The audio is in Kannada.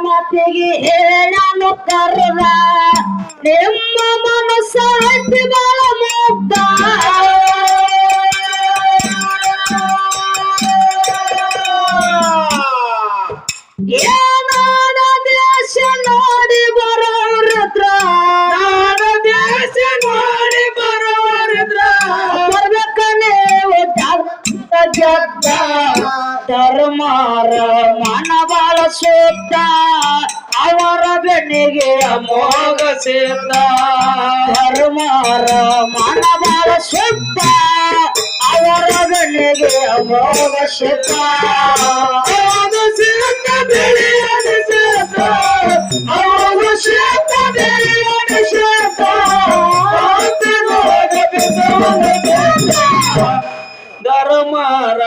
ಮಾತಿಗೆ ಹೇಳನು ಕರ್ರ ನಿಮ್ಮ ಮನಸ್ಸ ಹತ್ತಿ ಬಾಳ ಮುಗ್ಧ ಏನಾಡ ದೇಶ ನೋಡಿ ಬರೋರಿದ್ರ ದೇಶ ನೋಡಿ ಬರೋರಿದ್ರ ಬರ್ಬೇಕ ನೀವು ಜಗ್ಗ ಧರ್ಮಾರ ಮನಬಾಳ ಸೂಕ್ತ ಅವರ ಬೆನ್ನಿಗೆ ಅಮೋಘ ಸಿದ್ಧ ಧರ್ಮಾರ ಮನಬಾಳ ಸೂಕ್ತ ಅವರ ಬೆನ್ನಿಗೆ ಅಮೋಘ ಸಿದ್ಧ ಧರ್ಮಾರ